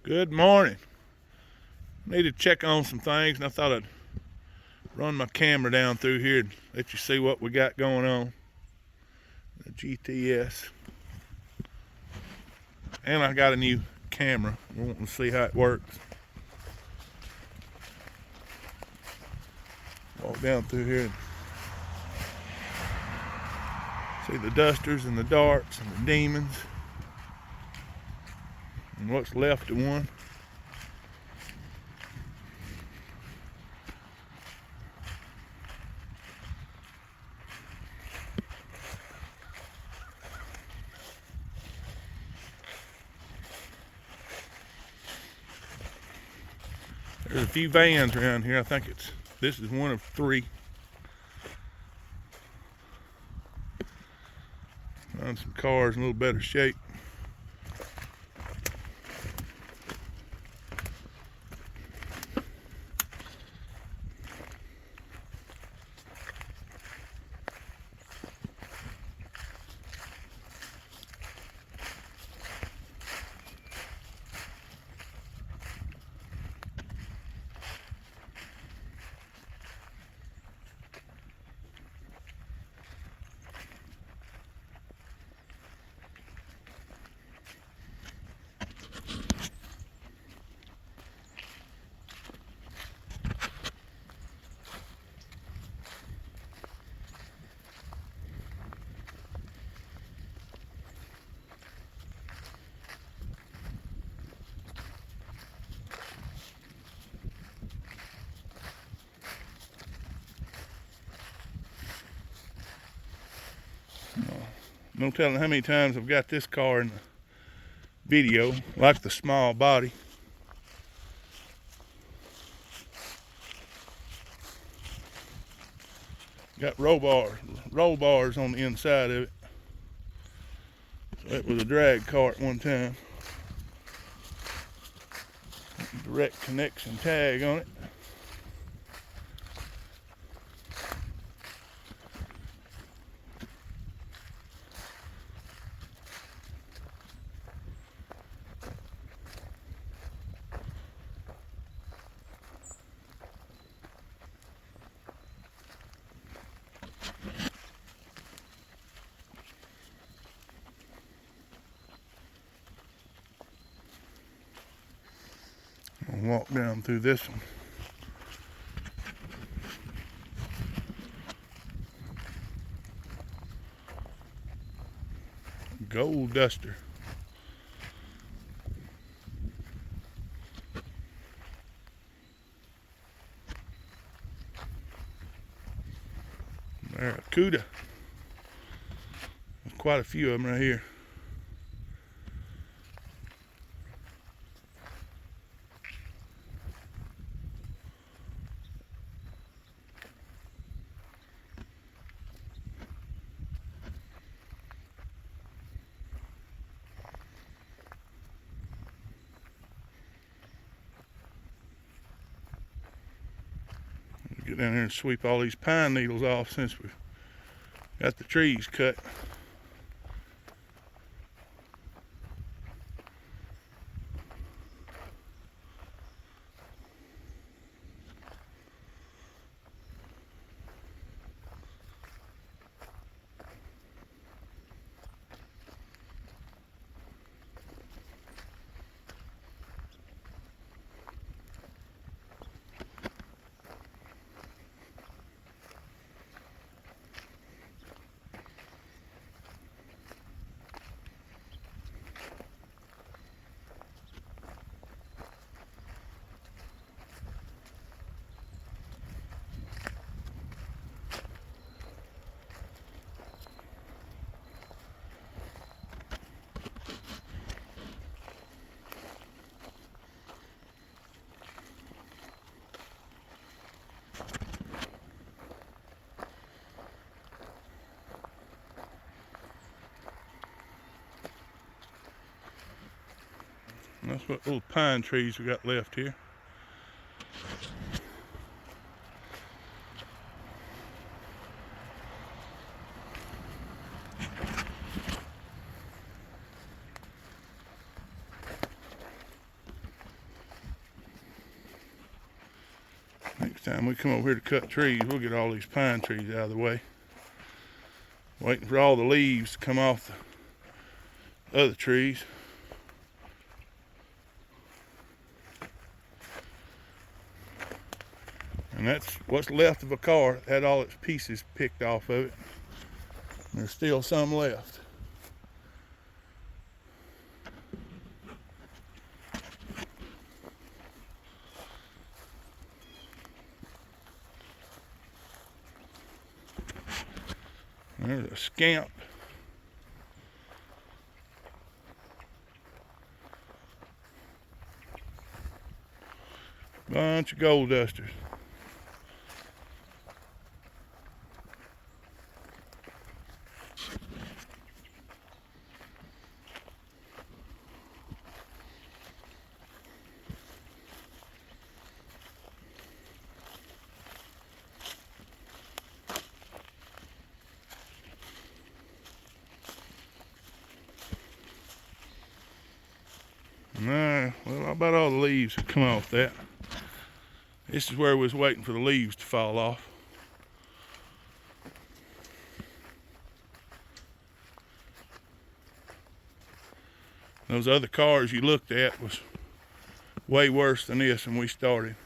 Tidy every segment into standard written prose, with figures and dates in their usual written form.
Good morning. Need to check on some things, and I thought I'd run my camera down through here and let you see what we got going on. The GTS. And I got a new camera. We're wanting to see how it works. Walk down through here and see the dusters and the darts and the demons. And what's left of one. There's a few vans around here. I think this is one of three. Found some cars in a little better shape. No telling how many times I've got this car in the video. Like the small body. Got roll bars on the inside of it. So it was a drag cart one time. Direct connection tag on it. I'll walk down through this one. Gold duster. Barracuda. There's quite a few of them right here. Get down here and sweep all these pine needles off since we've got the trees cut. And that's what little pine trees we got left here. Next time we come over here to cut trees, we'll get all these pine trees out of the way. Waiting for all the leaves to come off the other trees. And that's what's left of a car. It had all its pieces picked off of it. And there's still some left. There's a scamp. Bunch of gold dusters. No, well, about all the leaves have come off that. This is where we was waiting for the leaves to fall off. Those other cars you looked at was way worse than this when we started.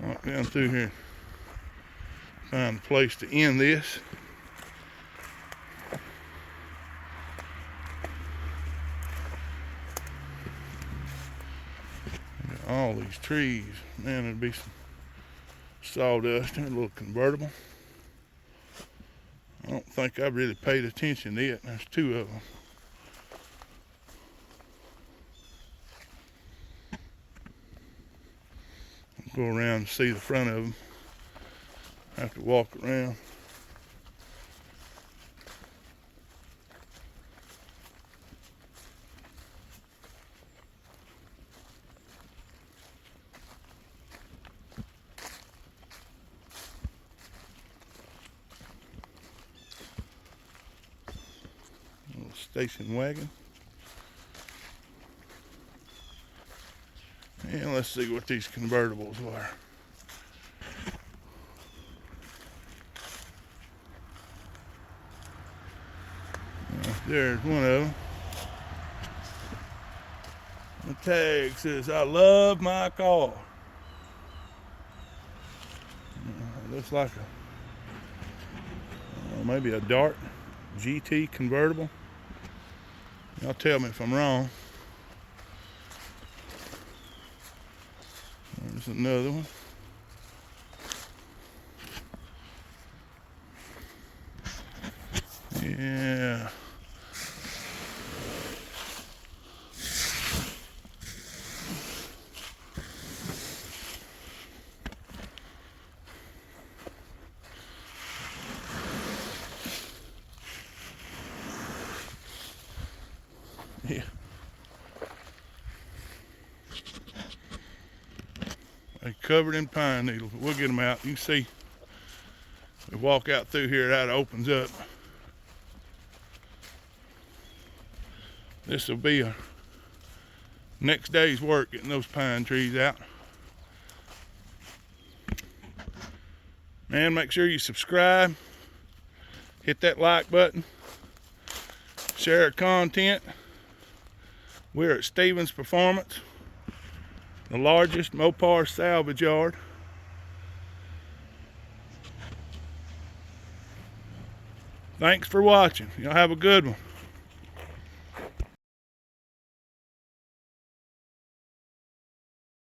Walk down through here, find a place to end this. Got all these trees, man, there'd be some sawdust in a little convertible. I don't think I really paid attention to it. There's two of them. Go around and see the front of them. Have to walk around. Little station wagon. And let's see what these convertibles were. There's one of them. The tag says, "I love my car." It looks like maybe a Dart GT convertible. Y'all tell me if I'm wrong. There's another one. Yeah. Yeah. They covered in pine needles, but we'll get them out. You can see, we walk out through here, that opens up. This will be a next day's work getting those pine trees out. Man, make sure you subscribe, hit that like button, share our content. We're at Stevens Performance, the largest Mopar salvage yard. Thanks for watching. Y'all have a good one.